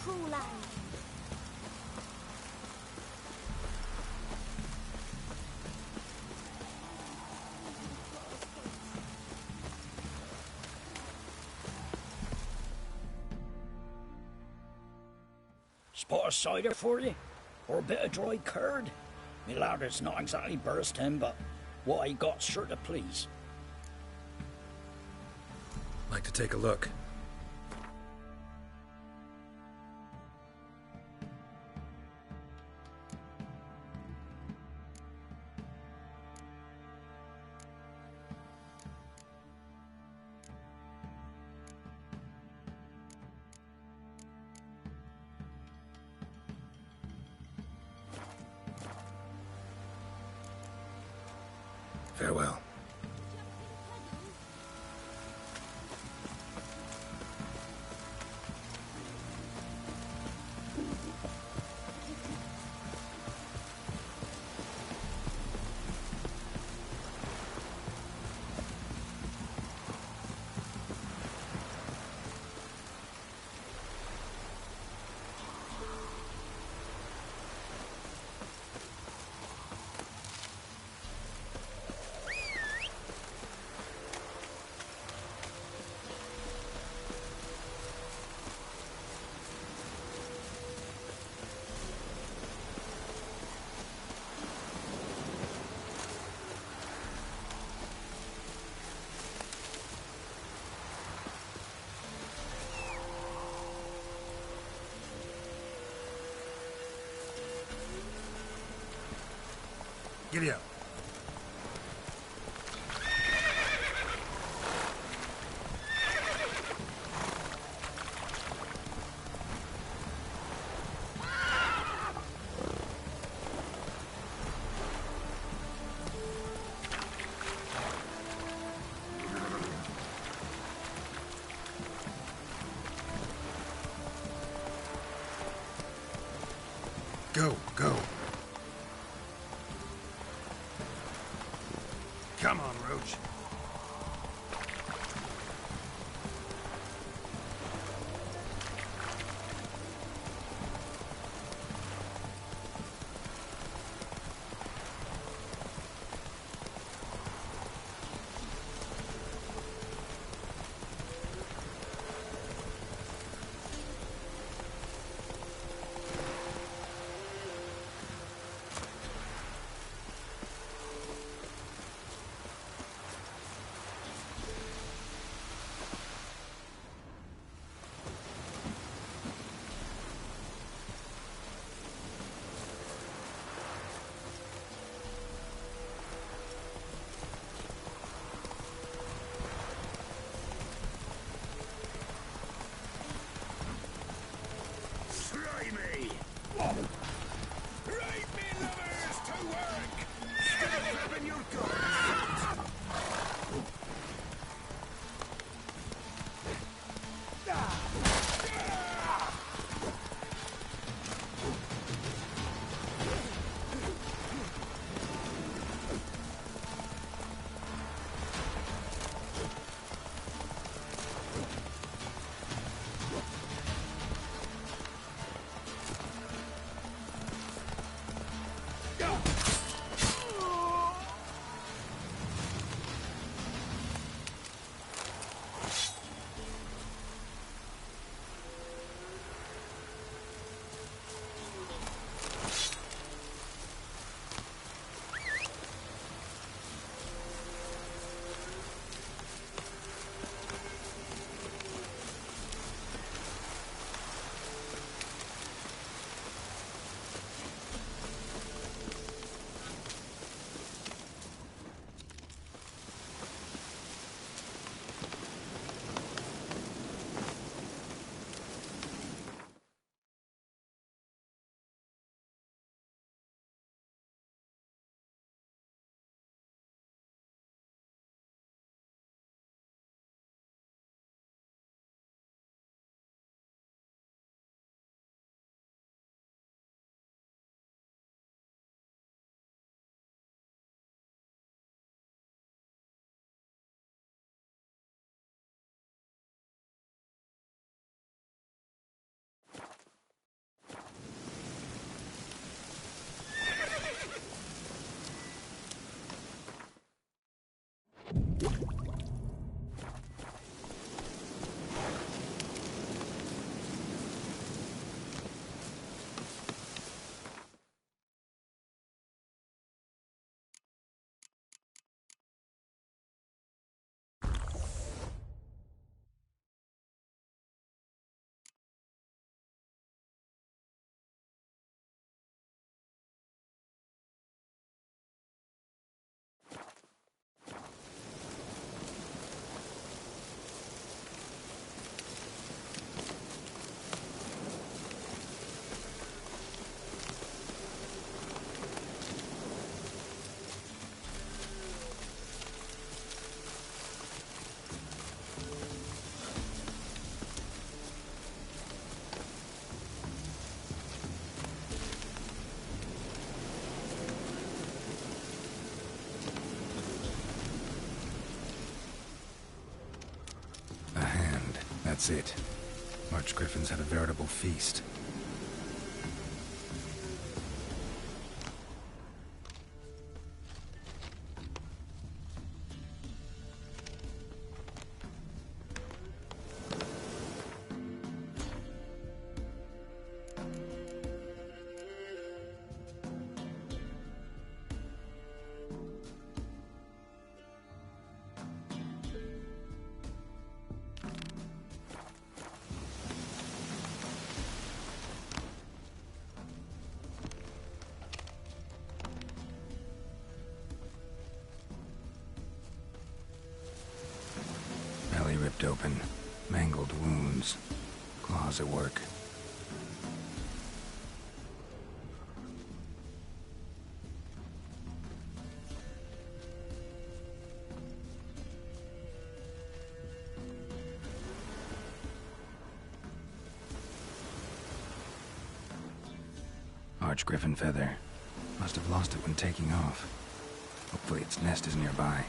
Kool-Aid. Spot of cider for you? Or a bit of dry curd? Me lad, it's not exactly bursting, but what I got's sure to please. Like to take a look. Farewell. Giddy up. Go, go. Come on, Roach. That's it. Archgriffins had a veritable feast. Belly ripped open, mangled wounds, claws at work. Archgriffin feather. Must have lost it when taking off. Hopefully its nest is nearby.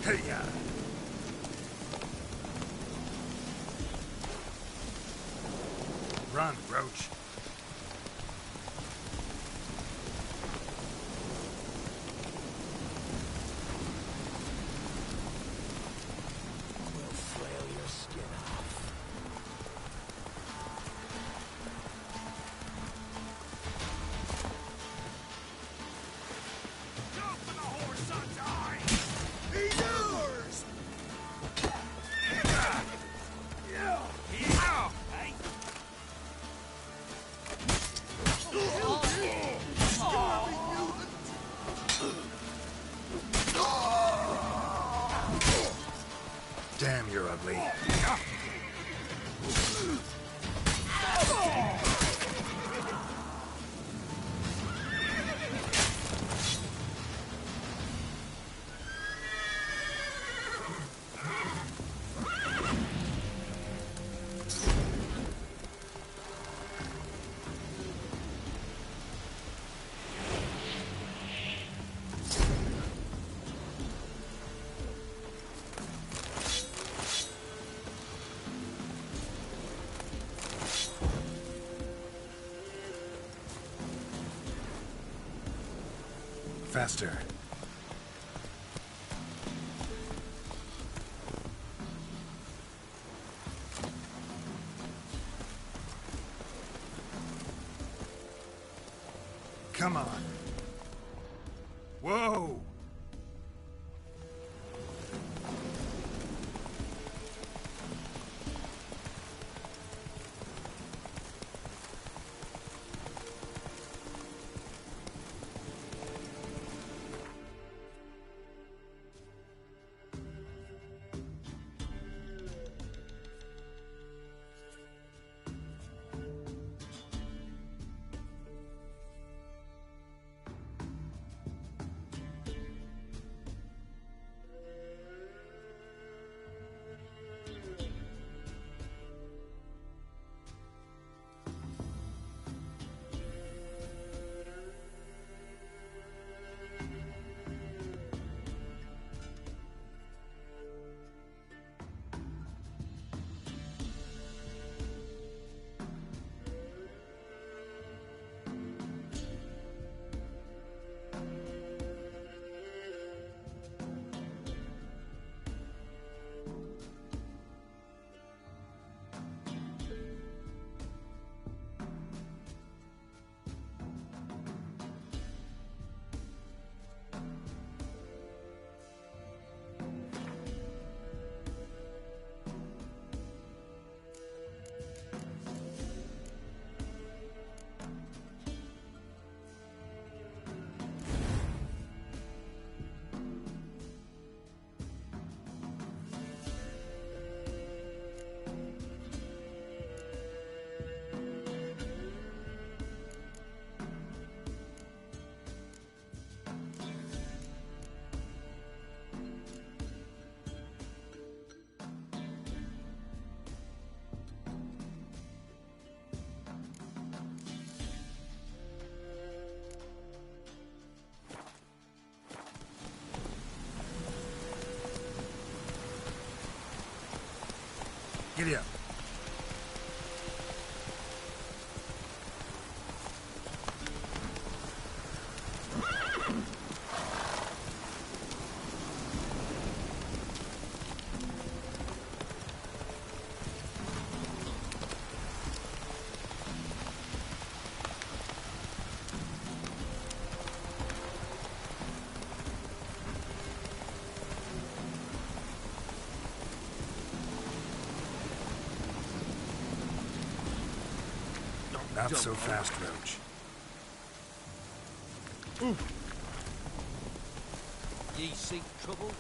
Hey-ya! Run, Roach. We'll flail your skin off. Go for the horse, die! He's yours! Damn, you're ugly. Faster. Come on. Whoa! Giddy up. Not so fast, Roach. Ye seek trouble?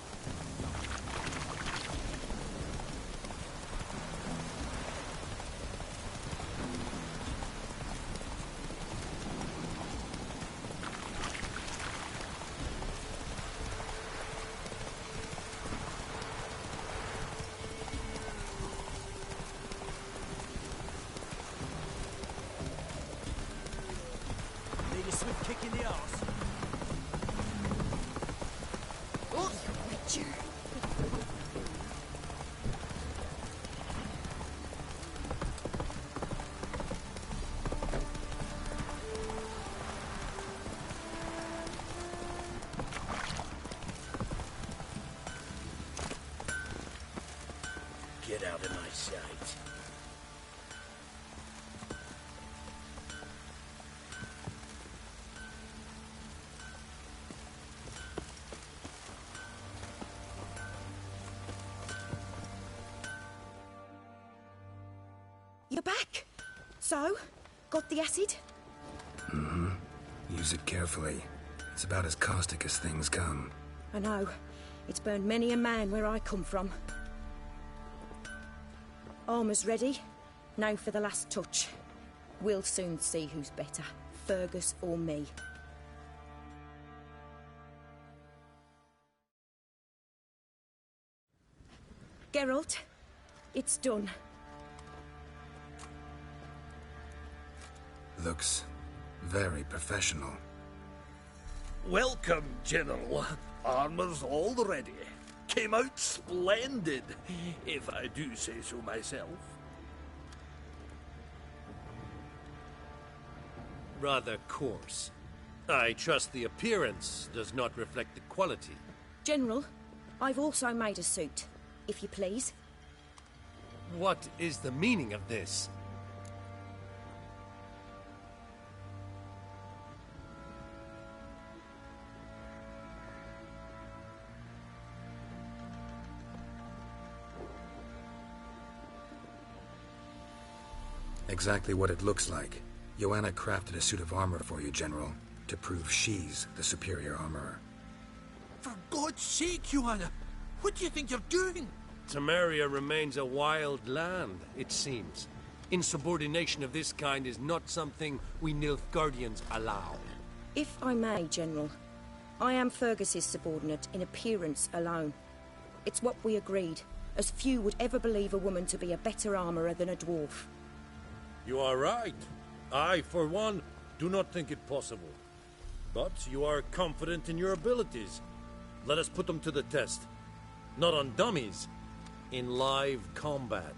Need a swift kick in the arse. Oh, Richard. Get out of my sight. You're back. So, got the acid? Mm-hmm. Use it carefully. It's about as caustic as things come. I know. It's burned many a man where I come from. Armour's ready. Now for the last touch. We'll soon see who's better, Fergus or me. Geralt, it's done. Looks very professional. Welcome, General. Armor's all ready. Came out splendid, if I do say so myself. Rather coarse. I trust the appearance does not reflect the quality. General, I've also made a suit, if you please. What is the meaning of this? Exactly what it looks like. Joanna crafted a suit of armor for you, General, to prove she's the superior armorer. For God's sake, Joanna! What do you think you're doing? Temeria remains a wild land, it seems. Insubordination of this kind is not something we Nilfgaardians allow. If I may, General, I am Fergus's subordinate in appearance alone. It's what we agreed, as few would ever believe a woman to be a better armourer than a dwarf. You are right. I, for one, do not think it possible. But you are confident in your abilities. Let us put them to the test. Not on dummies, in live combat.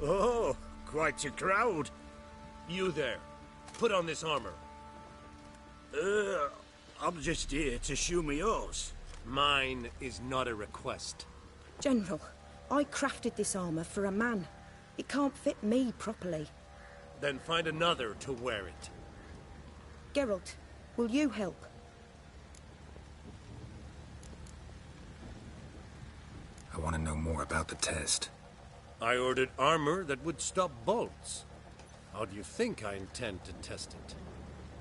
Oh, quite a crowd. You there, put on this armor. I'm just here to show me yours. Mine is not a request. General, I crafted this armour for a man. It can't fit me properly. Then find another to wear it. Geralt, will you help? I want to know more about the test. I ordered armor that would stop bolts. How do you think I intend to test it?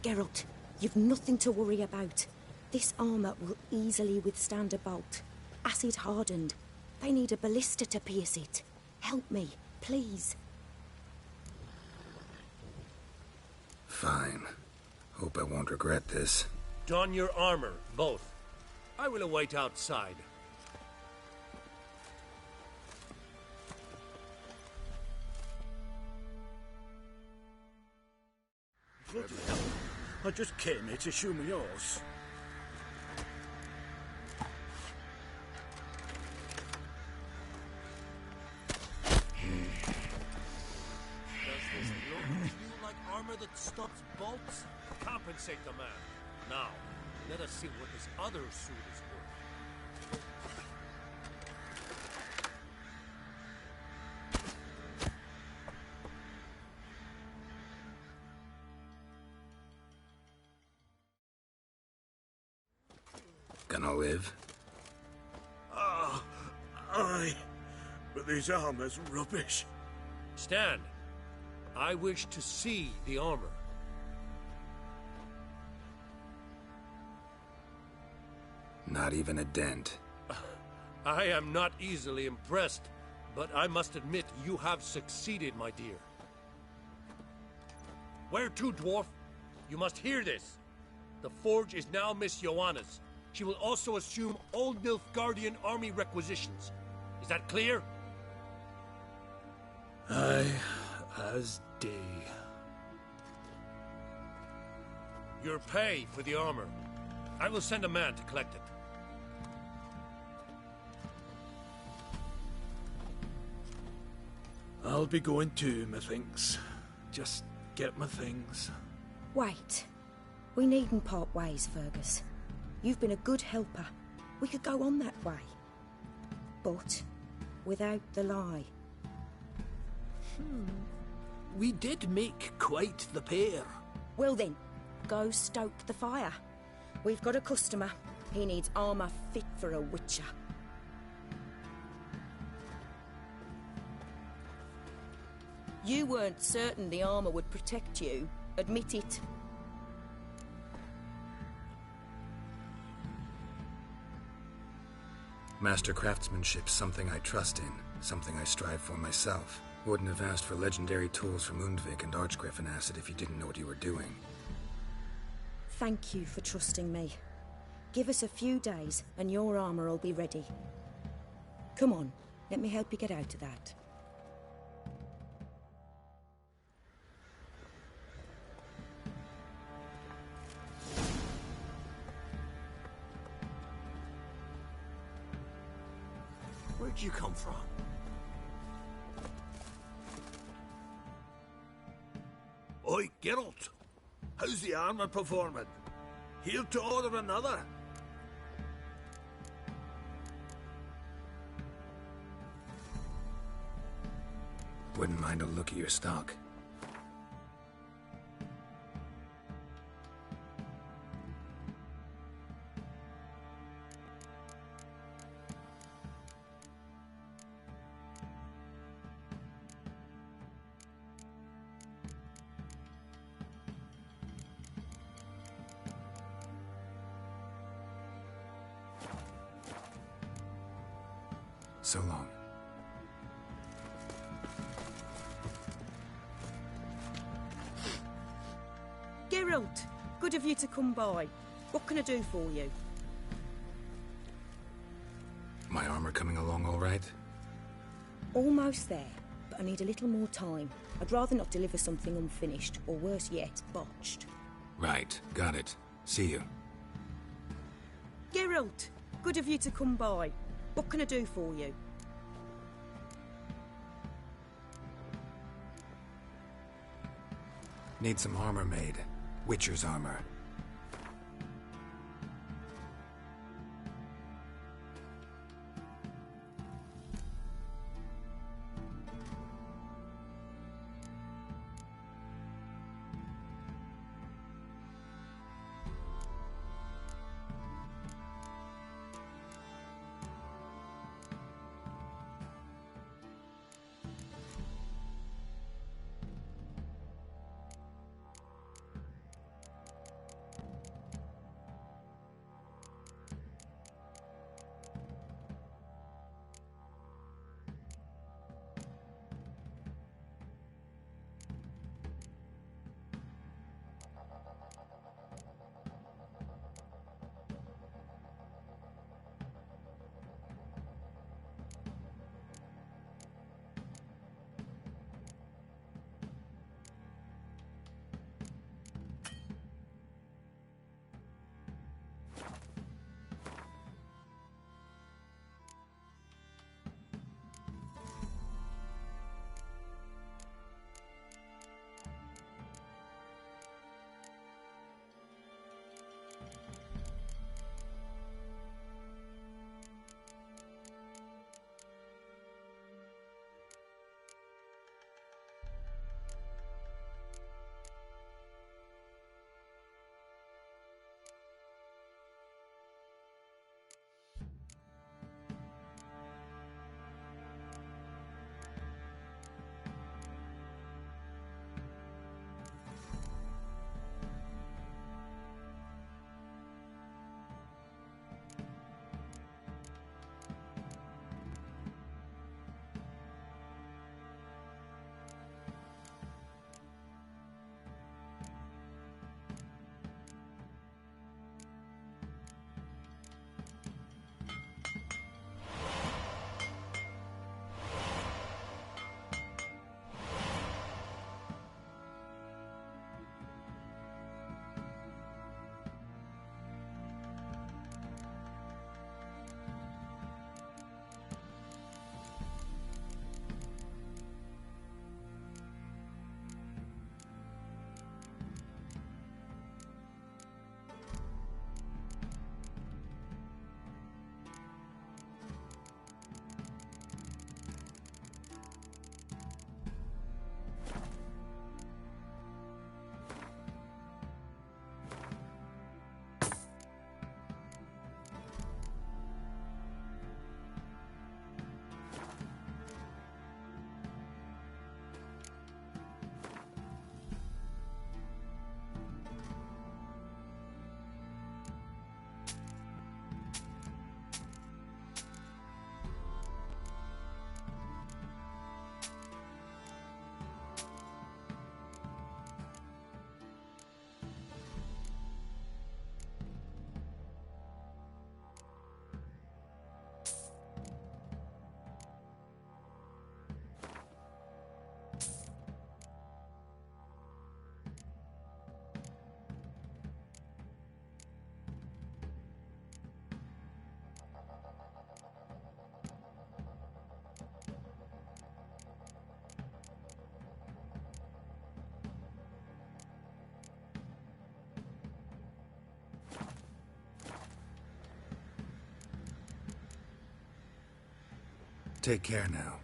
Geralt, you've nothing to worry about. This armour will easily withstand a bolt. Acid hardened. They need a ballista to pierce it. Help me, please. Fine. Hope I won't regret this. Don your armor, both. I will await outside. Bloody hell. I just came here to show me yours. Does this look to you like armor that stops bolts? Compensate the man. Now, let us see what this other suit is worth. Gonna live? Aye, but this armor's rubbish. Stand. I wish to see the armor. Not even a dent. I am not easily impressed, but I must admit you have succeeded, my dear. Where to, dwarf? You must hear this. The forge is now Miss Joanna's. She will also assume all Nilfgaardian army requisitions. Is that clear? Aye, as day. Your pay for the armor. I will send a man to collect it. I'll be going too, methinks. Just get my things. Wait. We needn't part ways, Fergus. You've been a good helper. We could go on that way. But without the lie. We did make quite the pair. Well then, go stoke the fire. We've got a customer. He needs armour fit for a witcher. You weren't certain the armour would protect you. Admit it. Master craftsmanship's something I trust in, something I strive for myself. Wouldn't have asked for legendary tools from Undvik and Archgriffin Acid if you didn't know what you were doing. Thank you for trusting me. Give us a few days and your armor will be ready. Come on, let me help you get out of that. Where'd you come from? Oi, Geralt. How's the armor performing? Here to order another? Wouldn't mind a look at your stock. So long. Geralt, good of you to come by. What can I do for you? My armor coming along all right? Almost there, but I need a little more time. I'd rather not deliver something unfinished, or worse yet, botched. Right, got it. See you. Geralt, good of you to come by. What can I do for you? Need some armor made. Witcher's armor. Take care now.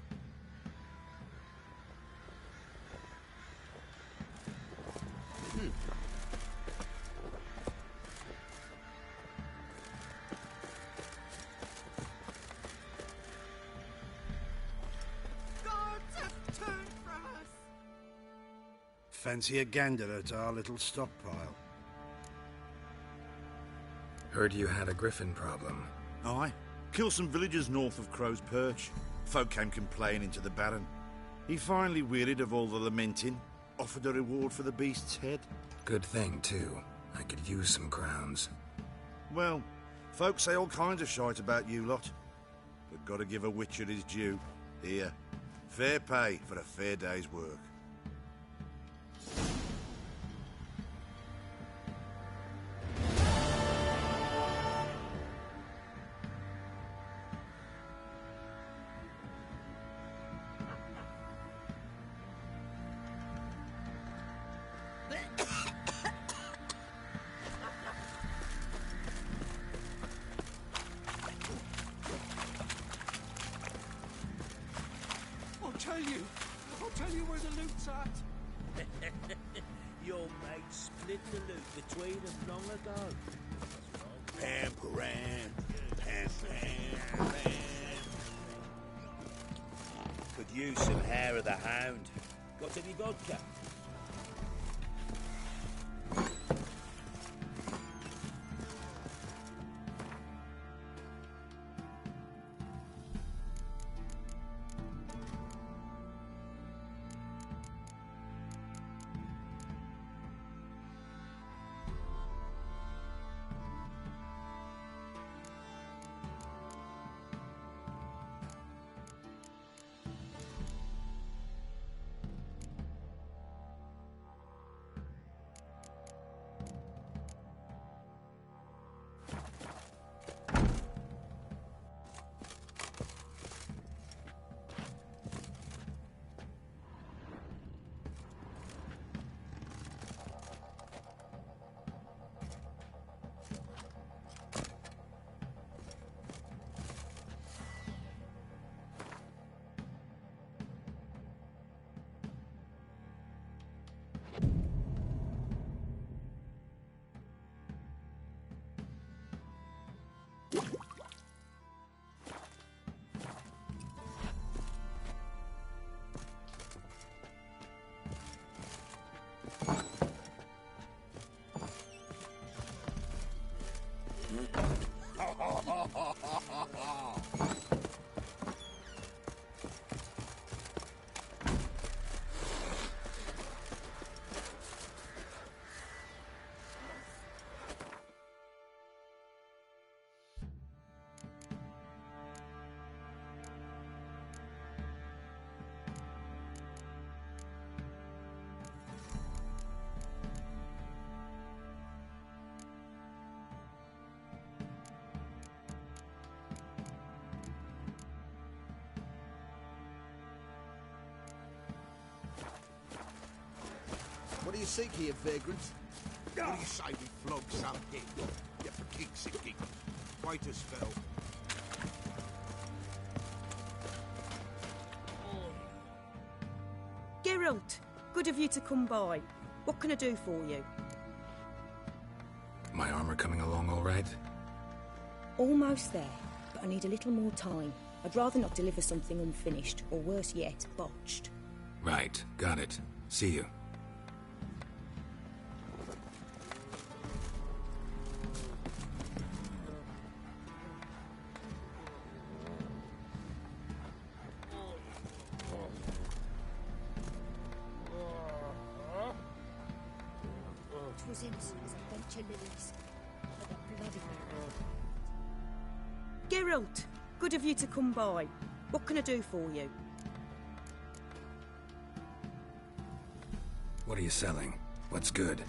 Fancy a gander at our little stockpile? Heard you had a griffin problem. Aye. Killed some villagers north of Crow's Perch. Folk came complaining to the Baron. He finally wearied of all the lamenting, offered a reward for the beast's head. Good thing, too. I could use some crowns. Well, folks say all kinds of shite about you lot. But gotta give a witcher his due. Here, fair pay for a fair day's work. I'll tell you where the loot's at. Your mate split the loot between them long ago. Pam, pam, pam, pam, pam. Could use some hair of the hound. Got any vodka? What do you seek here, vagrants? What do you say we flog some dick? Yeah, for kicks sake. Wait a spell. Geralt, good of you to come by. What can I do for you? My armor coming along all right? Almost there, but I need a little more time. I'd rather not deliver something unfinished, or worse yet, botched. Right, got it. See you. Was innocent as a bunch of lilies. But the bloody Geralt, good of you to come by. What can I do for you? What are you selling? What's good?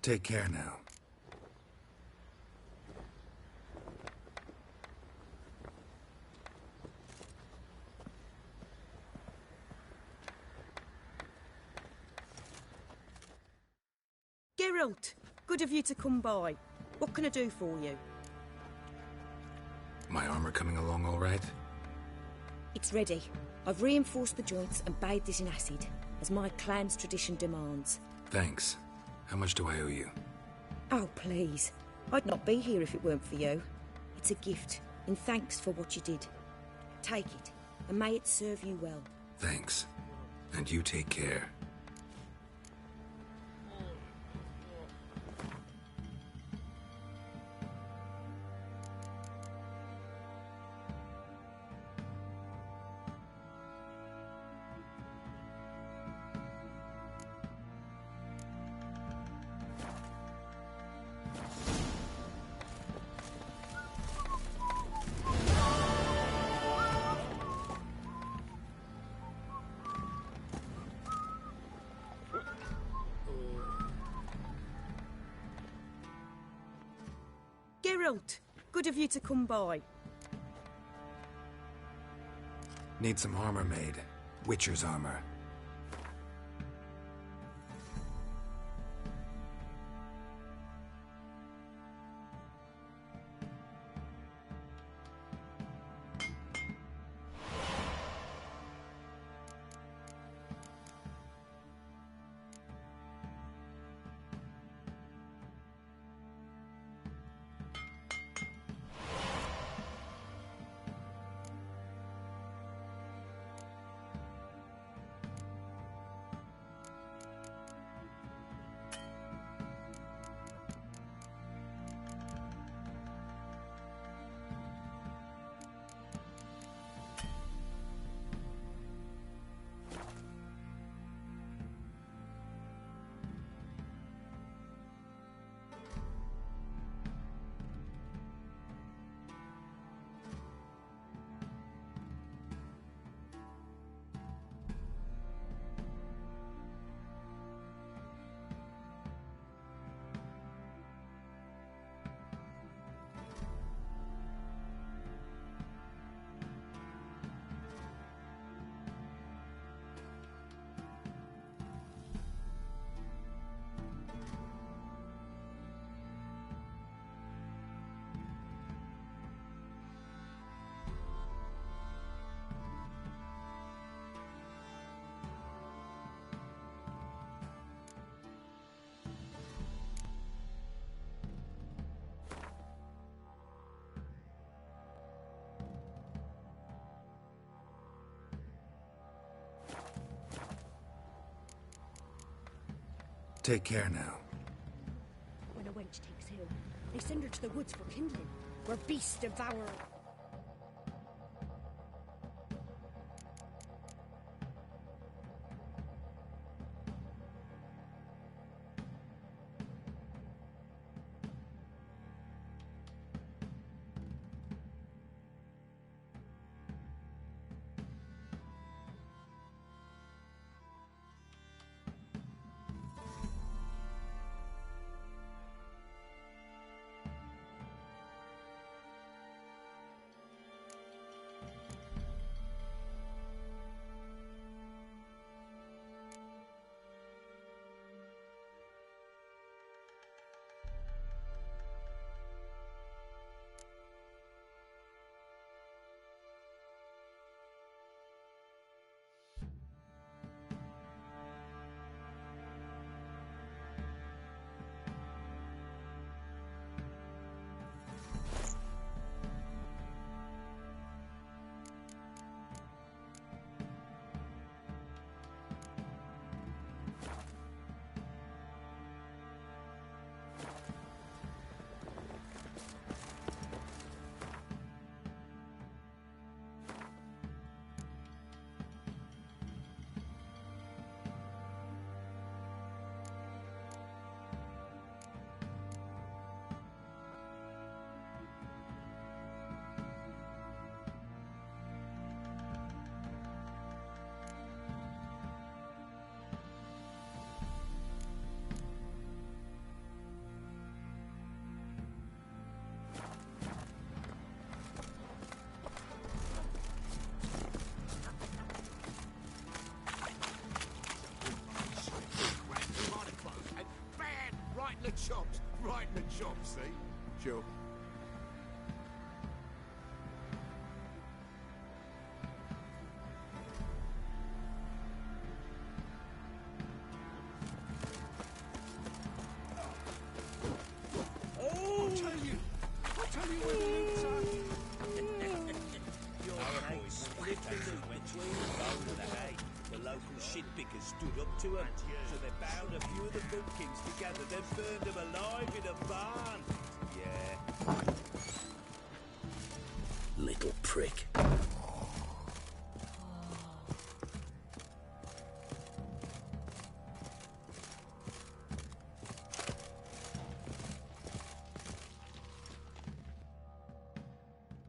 Take care now. Geralt, good of you to come by. What can I do for you? My armor coming along all right? It's ready. I've reinforced the joints and bathed it in acid, as my clan's tradition demands. Thanks. How much do I owe you? Oh, please. I'd not be here if it weren't for you. It's a gift, in thanks for what you did. Take it, and may it serve you well. Thanks. And you take care. Geralt, good of you to come by. Need some armor made. Witcher's armor. Take care now. When a wench takes ill, they send her to the woods for kindling, where beasts devour her. shop, see? Sure. I'll tell you where the loot's at. Your mate split the loot between the bone and the hay. The local shit pickers stood up to him, so they bound a few of the bumpkins together, then burned them alive in a barn. Yeah. Little prick.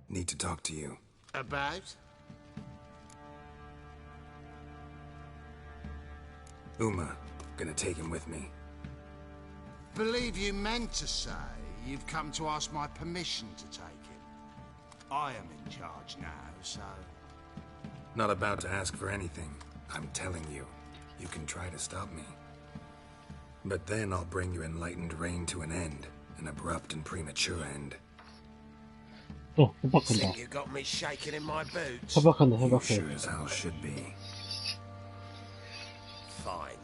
Need to talk to you. About? Uma, gonna take him with me. Believe you meant to say you've come to ask my permission to take him. I am in charge now, so... Not about to ask for anything. I'm telling you. You can try to stop me. But then I'll bring your enlightened reign to an end. An abrupt and premature end. 협박한다. Think you got me shaking in my boots? 협박한다, You 협박해. sure as hell should be. Fine.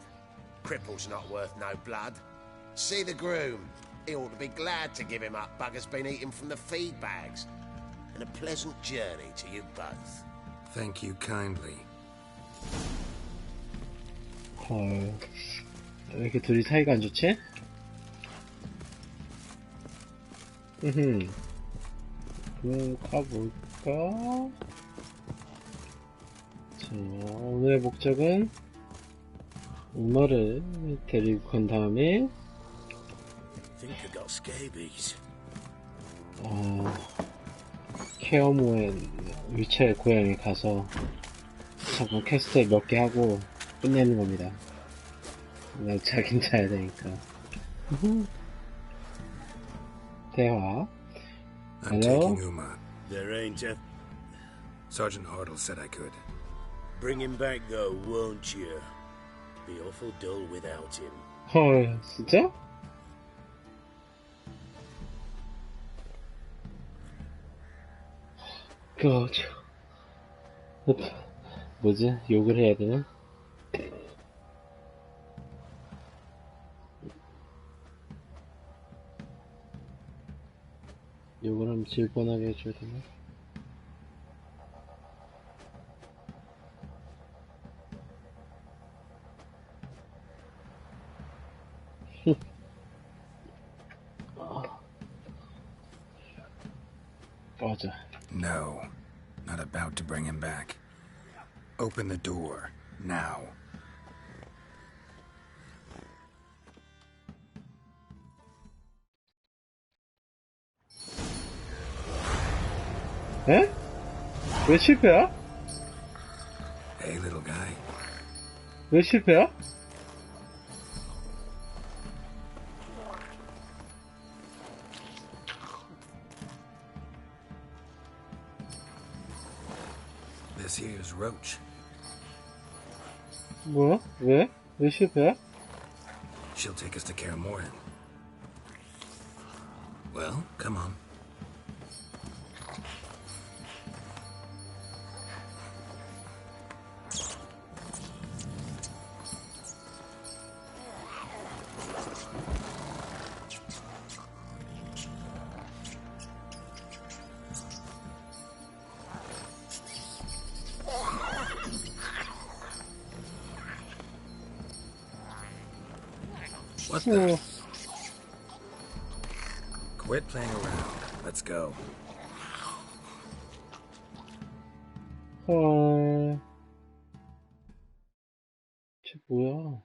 Cripple's not worth no blood. See the groom. He ought to be glad to give him up. Bugger's been eating from the feed bags. And a pleasant journey to you both. Thank you kindly. 헐. 왜 이렇게 둘이 사이가 안 좋지? 그럼 가볼까? 자, 오늘의 목적은 엄마를 데리고 간 다음에 Think I got scabies. 케어모의 위치의 고향에 가서 잠깐 퀘스트를 몇 개 하고 끝내는 겁니다. 나 자긴 자야 되니까. 대화. I'm Hello? taking Uma. There ain't a... Sergeant Hartle said I could. Bring him back though, won't you? Be awful dull without him. 헐, 진짜? 뭐지? 욕을 해야 되나? 욕을 하면 질 뻔하게 해줘야 되나? 꺼져. No, not about to bring him back. Open the door, now. 에? 왜 실패야? Hey, little guy. 왜 실패야? This here's Roach. 뭐야? 왜? 왜 실패야? She'll take us to Kaer Morhen. Well, come on. What the? Quit playing around. Let's go. 헐. 쟤 뭐야?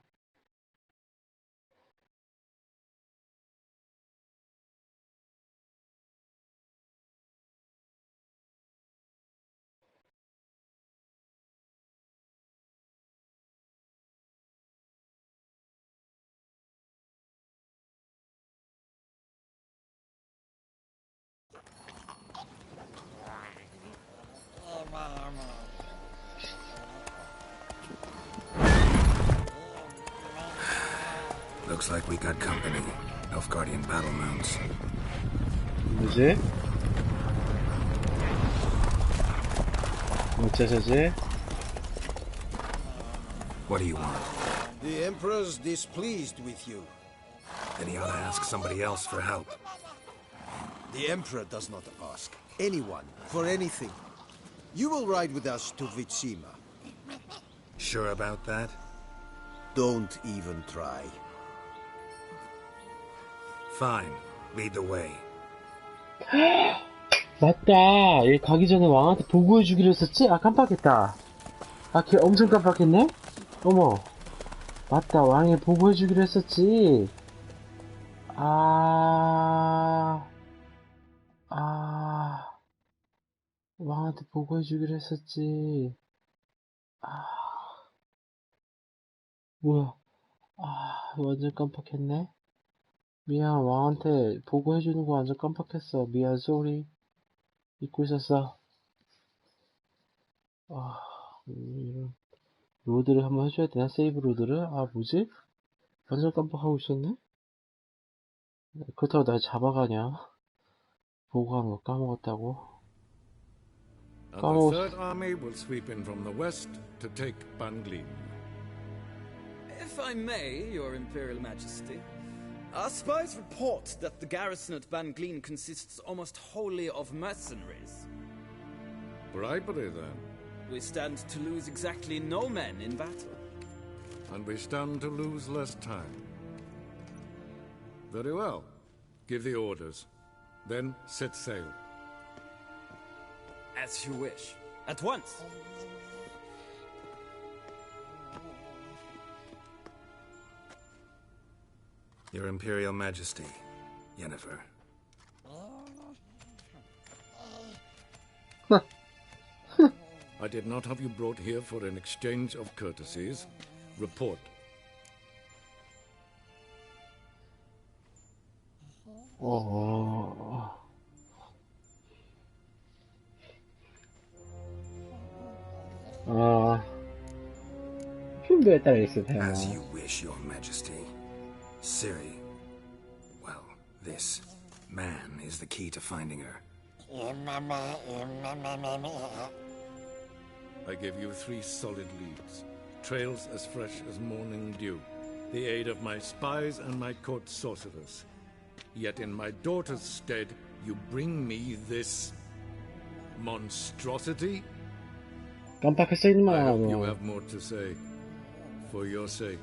Looks like we got company. Nilfgaardian battle mounts. 뭐지? 어째서지? What do you want? The Emperor's displeased with you. Then he ought to ask somebody else for help. The Emperor does not ask anyone for anything. You will ride with us to Vitsima. Sure about that? Don't even try. Fine. Lead the way. 맞다. 얘 가기 전에 왕한테 보고해주기로 했었지? 아, 깜빡했다. 아, 걔 엄청 깜빡했네? 어머. 맞다. 왕에 보고해주기로 했었지. 왕한테 보고해주기로 했었지. 뭐야. 완전 깜빡했네. 미안, 왕한테 보고해주는 거 완전 깜빡했어. 미안, 쏘리. 잊고 있었어. 이런. 로드를 한번 해줘야 되나? 세이브 로드를? 뭐지? 완전 깜빡하고 있었네? 그렇다고 날 잡아가냐? 보고한 거 까먹었다고? And the Third Army will sweep in from the west to take Banglin. If I may, Your Imperial Majesty, our spies report that the garrison at Banglin consists almost wholly of mercenaries. Bribery, then. We stand to lose exactly no men in battle. And we stand to lose less time. Very well. Give the orders. Then set sail. As you wish. At once. Your Imperial Majesty, Yennefer. I did not have you brought here for an exchange of courtesies. Report. As you wish, Your Majesty. Ciri. Well, this man is the key to finding her. I give you 3 solid leads. Trails as fresh as morning dew. The aid of my spies and my court sorcerers. Yet in my daughter's stead, you bring me this monstrosity? I hope you have more to say. For your sake.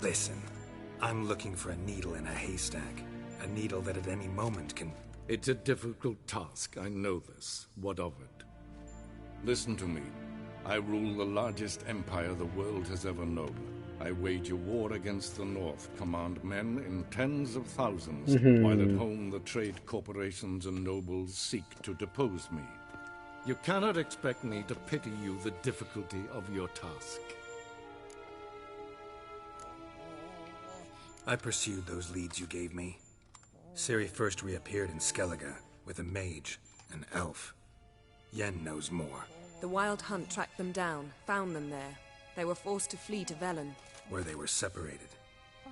Listen, I'm looking for a needle in a haystack. A needle that at any moment can... It's a difficult task, I know this. What of it? Listen to me. I rule the largest empire the world has ever known. I wage a war against the North, command men in tens of thousands, while at home the trade corporations and nobles seek to depose me. You cannot expect me to pity you the difficulty of your task. I pursued those leads you gave me. Ciri first reappeared in Skellige with a mage, an elf. Yen knows more. The Wild Hunt tracked them down, found them there. They were forced to flee to Velen. Where they were separated.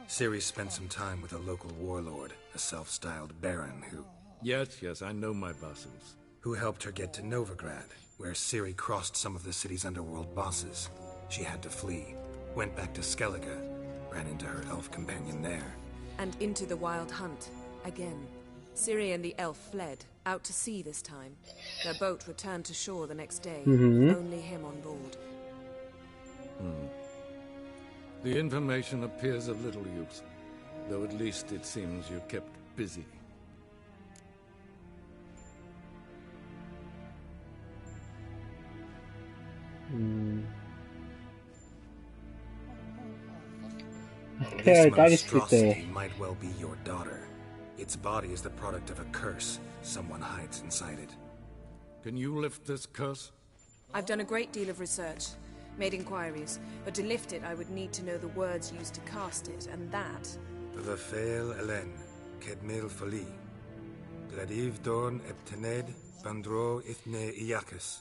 Ciri spent some time with a local warlord, a self-styled baron who... Yes, I know my vassals. Who helped her get to Novigrad, where Ciri crossed some of the city's underworld bosses. She had to flee, went back to Skellige, ran into her elf companion there. And into the Wild Hunt, again. Ciri and the elf fled, out to sea this time. Their boat returned to shore the next day, with only him on board. The information appears of little use, though at least it seems you kept busy. This monstrosity might well be your daughter. Its body is the product of a curse. Someone hides inside it. Can you lift this curse? I've done a great deal of research, made inquiries, but to lift it I would need to know the words used to cast it, and that... The fail Elen, Kedmil Fali. Gladiv Dorn Eptened, Bandro Ithne Iakis.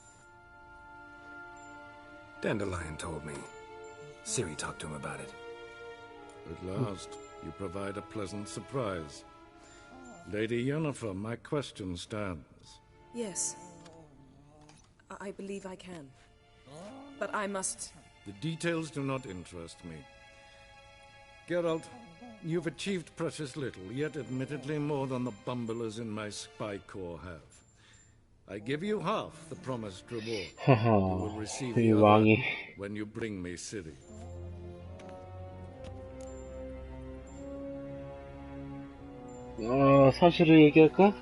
Dandelion told me. Ciri talked to him about it. At last. You provide a pleasant surprise. Lady Yennefer, my question stands. Yes. I believe I can. But I must... The details do not interest me. Geralt, you've achieved precious little, yet admittedly more than the bumblers in my spy corps have. I give you half the promised reward. You will receive the other when you bring me Ciri. 사실을 얘기할까?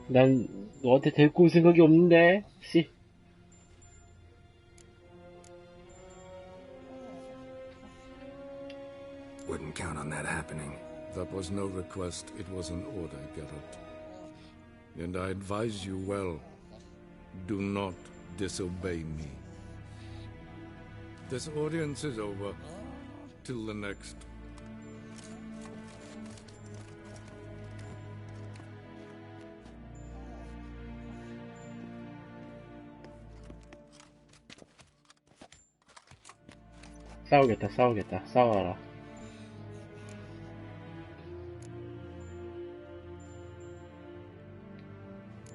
난 너한테 데리고 올 생각이 없는데, 씨. Wouldn't count on that happening. That was no request, it was an order, Geralt. And I advise you well, do not disobey me. This audience is over. Till the next. 싸우겠다. 싸워라.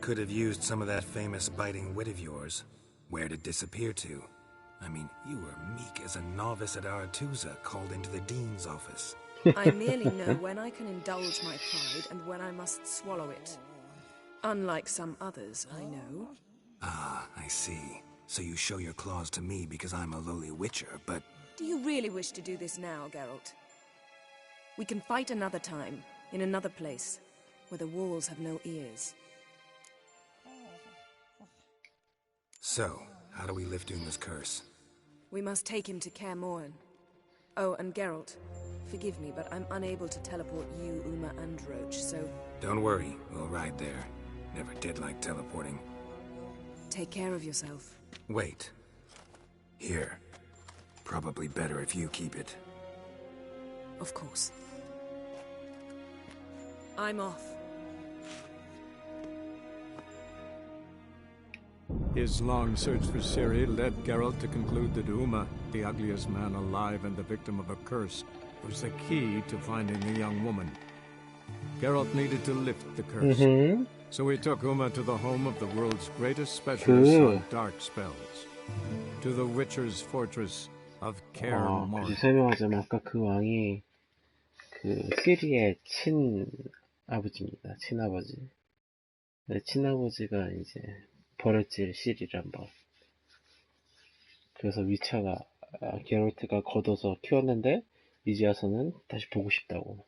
Could have used some of that famous biting wit of yours. Where'd it disappear to? I mean, you were meek as a novice at Aretusa called into the dean's office. I merely know when I can indulge my pride and when I must swallow it. Unlike some others, I know. Ah, I see. So you show your claws to me because I'm a lowly witcher, but... Do you really wish to do this now, Geralt? We can fight another time, in another place, where the walls have no ears. So, how do we lift Uma's curse? We must take him to Kaer Morhen. Oh, and Geralt, forgive me, but I'm unable to teleport you, Uma, and Roach, so... Don't worry, we'll ride there. Never did like teleporting. Take care of yourself. Wait. Here. Probably better if you keep it. Of course. I'm off. His long search for Ciri led Geralt to conclude that Uma, the ugliest man alive and the victim of a curse, was the key to finding the young woman. Geralt needed to lift the curse. So he took Uma to the home of the world's greatest specialist on dark spells. To the Witcher's fortress of Kaer Morhen. 굳이 설명하자면 아까 그 왕이 시리의 친아버지입니다. 친아버지. 네, 친아버지가 이제 버렸지 시리란 법. 그래서 위쳐가 게롤트가 걷어서 키웠는데 이제 와서는 다시 보고 싶다고.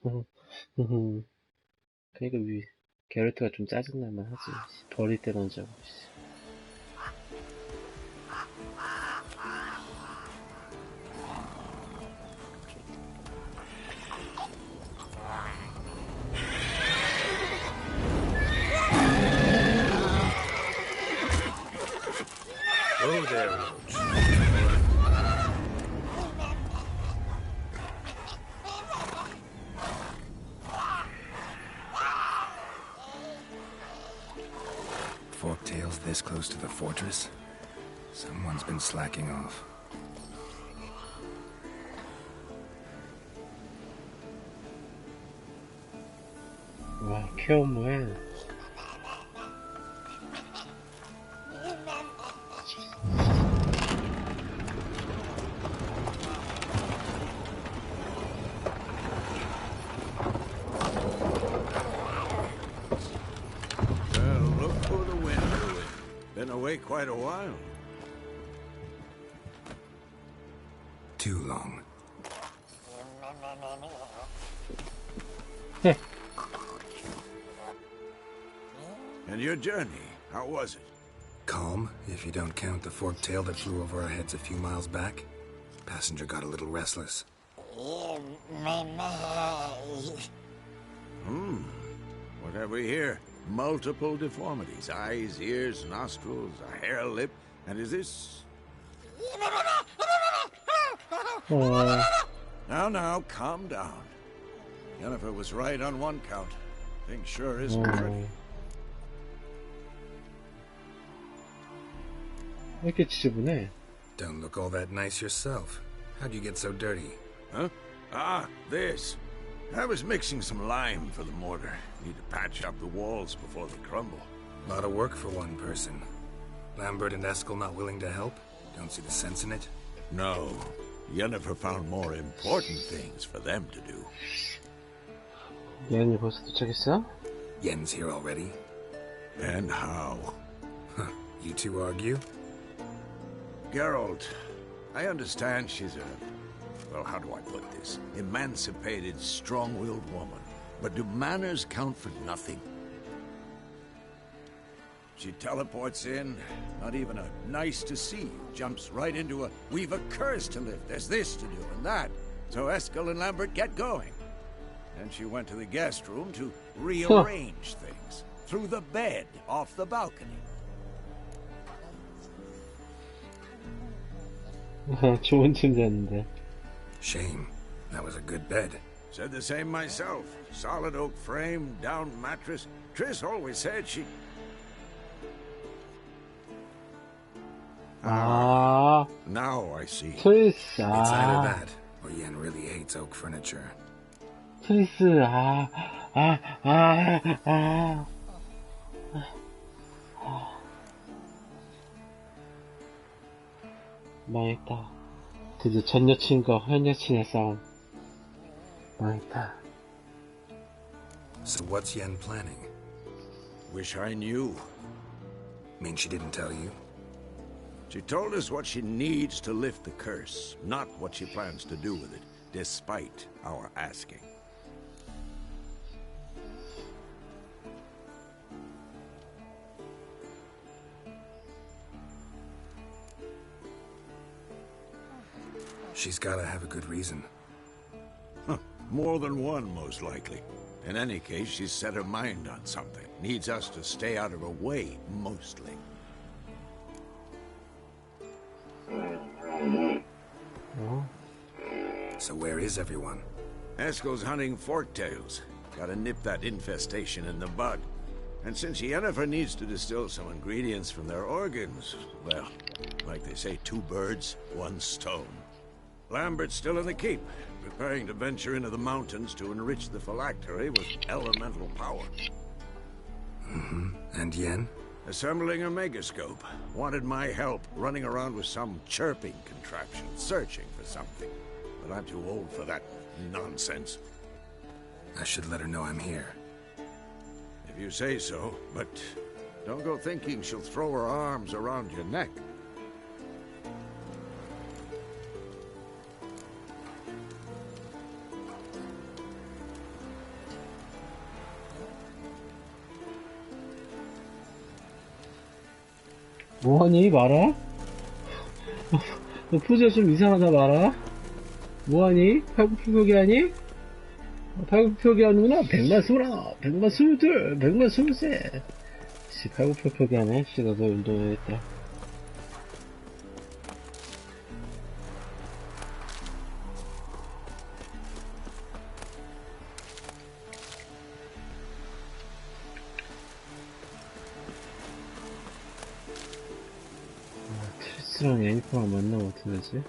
그러니까 게롤트가 좀 짜증날만 하지. 버릴 때 던져. Oh, there, Roach. Forktails this close to the fortress? Someone's been slacking off. 와, 케어 모엔. Quite a while. Too long. And your journey, how was it? Calm, if you don't count the forktail that flew over our heads a few miles back. Passenger got a little restless. What have we here? Multiple deformities. Eyes, ears, nostrils, a hair lip. And is this... Now, calm down. Yennefer was right on one count. Thing sure isn't pretty. 왜 이렇게 지저분해? Don't look all that nice yourself. How'd you get so dirty? Huh? Ah, this. I was mixing some lime for the mortar. Need to patch up the walls before they crumble. A lot of work for one person. Lambert and Eskel not willing to help? Don't see the sense in it? No. Yennefer found more important things for them to do. 얘는 벌써 도착했어? Yen's here already? And how? You two argue? Geralt, I understand she's a... well, how do I put this? Emancipated, strong-willed woman. But do manners count for nothing? She teleports in, not even a nice to see you, jumps right into a, we've a curse to lift, there's this to do and that. So Eskel and Lambert get going. Then she went to the guest room to rearrange things. Through the bed, off the balcony. 좋은 침대였는데. Shame. That was a good bed. Said the same myself. Solid oak frame, down mattress. Triss always said she... 아, Now I see. 트리스, It's either 아, that, or Yen really hates oak furniture. 트리스, 아, 아, 아, 아. 망했다. 드디어 전 여친과 현 여친의 싸움. 망했다. So what's Yen planning? Wish I knew. Mean she didn't tell you? She told us what she needs to lift the curse, not what she plans to do with it, despite our asking. She's gotta have a good reason. More than one, most likely. In any case, she's set her mind on something. Needs us to stay out of her way, mostly. So where is everyone? Eskel's hunting forktails. Gotta nip that infestation in the bud. And since Yennefer needs to distill some ingredients from their organs, well, like they say, 2 birds, 1 stone. Lambert's still in the keep, preparing to venture into the mountains to enrich the phylactery with elemental power. And Yen? Assembling a megascope. Wanted my help running around with some chirping contraption, searching for something. But I'm too old for that nonsense. I should let her know I'm here. If you say so, but don't go thinking she'll throw her arms around your neck. 뭐하니, 마라? 너 포즈가 좀 이상하다, 마라? 뭐하니? 팔굽혀펴기 하니? 팔굽혀펴기 하는구나. 121, 122, 123. 씨, 팔굽혀펴기 하네. 씨, 나도 운동해야겠다. 트리스랑 애니퍼랑 만나면 어떻게 되지?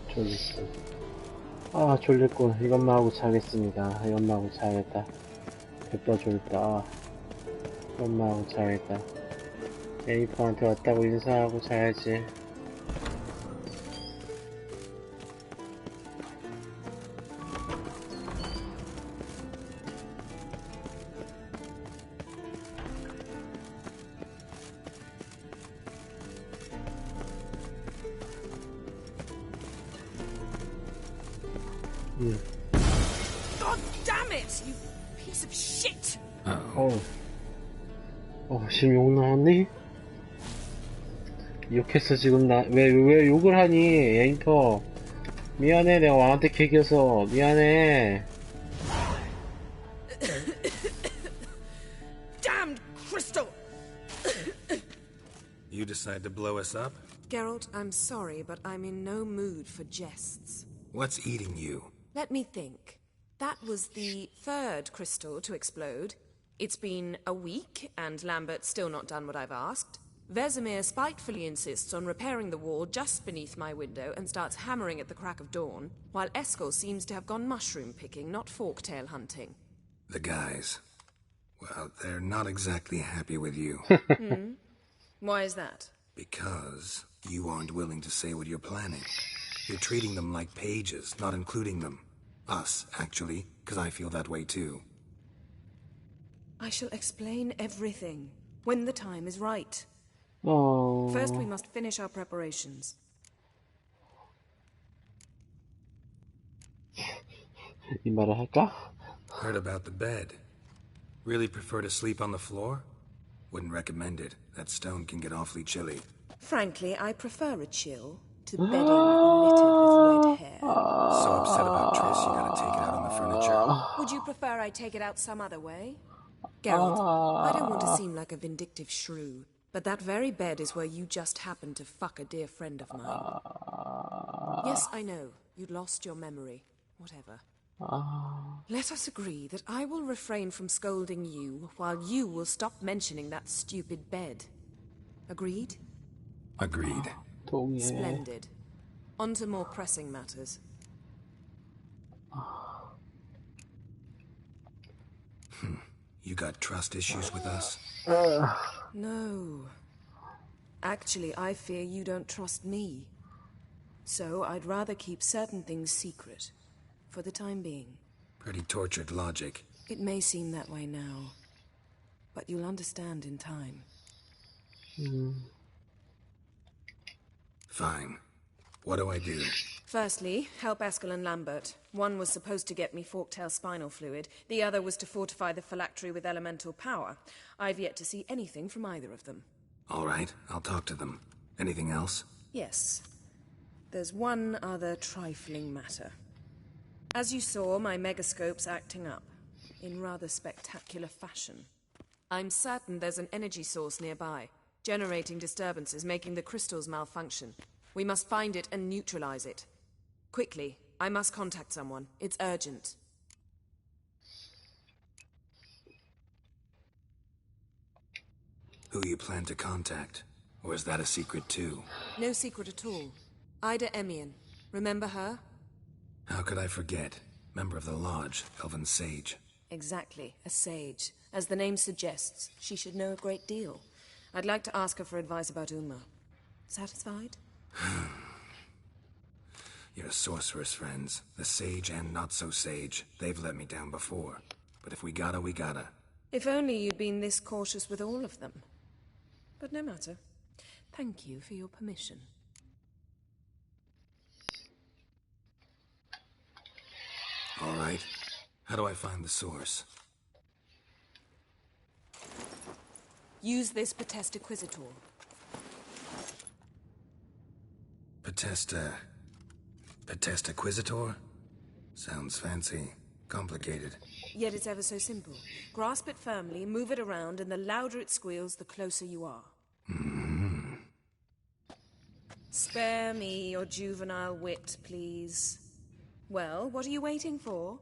졸렸어. 아, 졸렸군. 이것만 하고 자겠습니다. 이것만 하고 자야겠다. 됐다, 졸렸다. 이것만 하고 자야겠다. 에이퍼한테 왔다고 인사하고 자야지. God damn it, you piece of shit! 지금 욕 나왔니? 욕했어, 지금 왜 욕을 하니, 에이퍼. 미안해, 내가 왕한테 개겨서. 미안해. Damned crystal! You decide to blow us up? Geralt, I'm sorry, but I'm in no mood for jests. What's eating you? Let me think. That was the third crystal to explode. It's been a week, and Lambert's still not done what I've asked. Vesemir spitefully insists on repairing the wall just beneath my window and starts hammering at the crack of dawn, while Eskel seems to have gone mushroom picking, not forktail hunting. The guys. Well, they're not exactly happy with you. Why is that? Because you aren't willing to say what you're planning. You're treating them like pages, not including them. Us, actually, because I feel that way too. I shall explain everything, when the time is right. Oh. First, we must finish our preparations. 이 말을 할까? Heard about the bed. Really prefer to sleep on the floor? Wouldn't recommend it. That stone can get awfully chilly. Frankly, I prefer a chill to bedding littered with red hair. So upset about Triss, you gotta take it out on the furniture. Would you prefer I take it out some other way? Geralt, I don't want to seem like a vindictive shrew, but that very bed is where you just happened to fuck a dear friend of mine. Yes, I know. You'd lost your memory. Whatever. Let us agree that I will refrain from scolding you, while you will stop mentioning that stupid bed. Agreed? Agreed. 동의해. Splendid. On to more pressing matters. You got trust issues with us? No. Actually, I fear you don't trust me. So I'd rather keep certain things secret, for the time being. Pretty tortured logic. It may seem that way now, but you'll understand in time. Fine. What do I do? Firstly, help Eskel and Lambert. One was supposed to get me forktail spinal fluid. The other was to fortify the phylactery with elemental power. I've yet to see anything from either of them. All right, I'll talk to them. Anything else? Yes. There's one other trifling matter. As you saw, my megascope's acting up, in rather spectacular fashion. I'm certain there's an energy source nearby, generating disturbances, making the crystals malfunction. We must find it and neutralize it. Quickly, I must contact someone. It's urgent. Who you plan to contact? Or is that a secret too? No secret at all. Ida Emian. Remember her? How could I forget? Member of the Lodge, Elven Sage. Exactly, a sage. As the name suggests, she should know a great deal. I'd like to ask her for advice about Uma. Satisfied? Your sorceress friends, the sage and not-so-sage, they've let me down before. But if we gotta, we gotta. If only you'd been this cautious with all of them. But no matter. Thank you for your permission. All right. How do I find the source? Use this Potestaquizitor. Potestaquizitor? Sounds fancy. Complicated. Yet it's ever so simple. Grasp it firmly, move it around, and the louder it squeals, the closer you are. Spare me your juvenile wit, please. Well, what are you waiting for?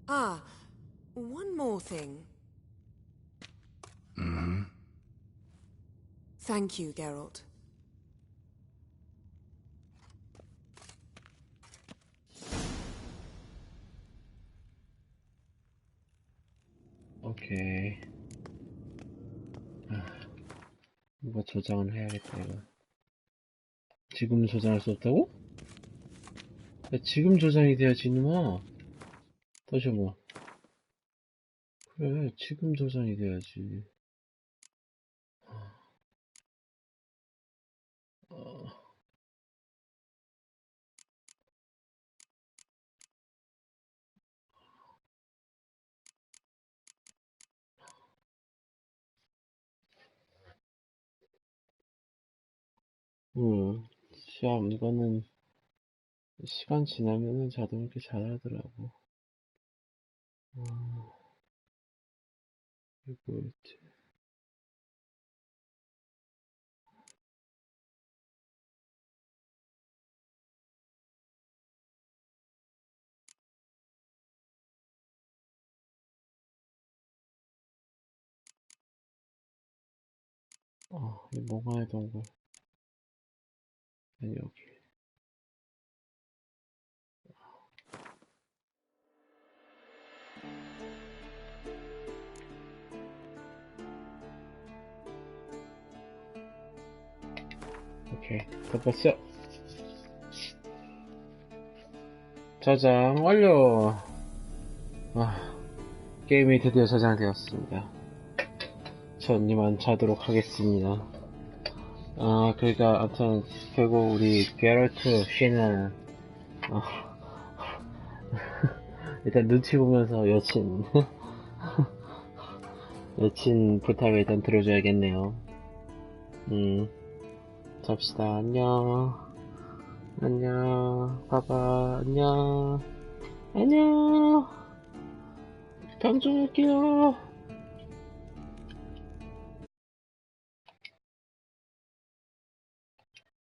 Ah, one more thing. Thank you, Geralt. 오케이. 뭔가 저장을 해야겠다, 이거. 지금 저장할 수 없다고? 야, 지금 저장이 돼야지, 이놈아. 다시 한번. 그래, 지금 저장이 돼야지. 시험, 이거는, 시간 지나면은 자동 이렇게 잘하더라고. 이거 뭐였지? 이 몽환의 동굴. 아니, 여기. 오케이, 덮었어. 저장 완료. 게임이 드디어 저장되었습니다. 전 이만 자도록 하겠습니다. 그러니까 아무튼 결국 우리 게럴트 씨는 일단 눈치 보면서 여친 여친 부탁을 일단 들어줘야겠네요. 잡시다. 안녕. 안녕. 봐봐. 안녕. 안녕. 방종할게요.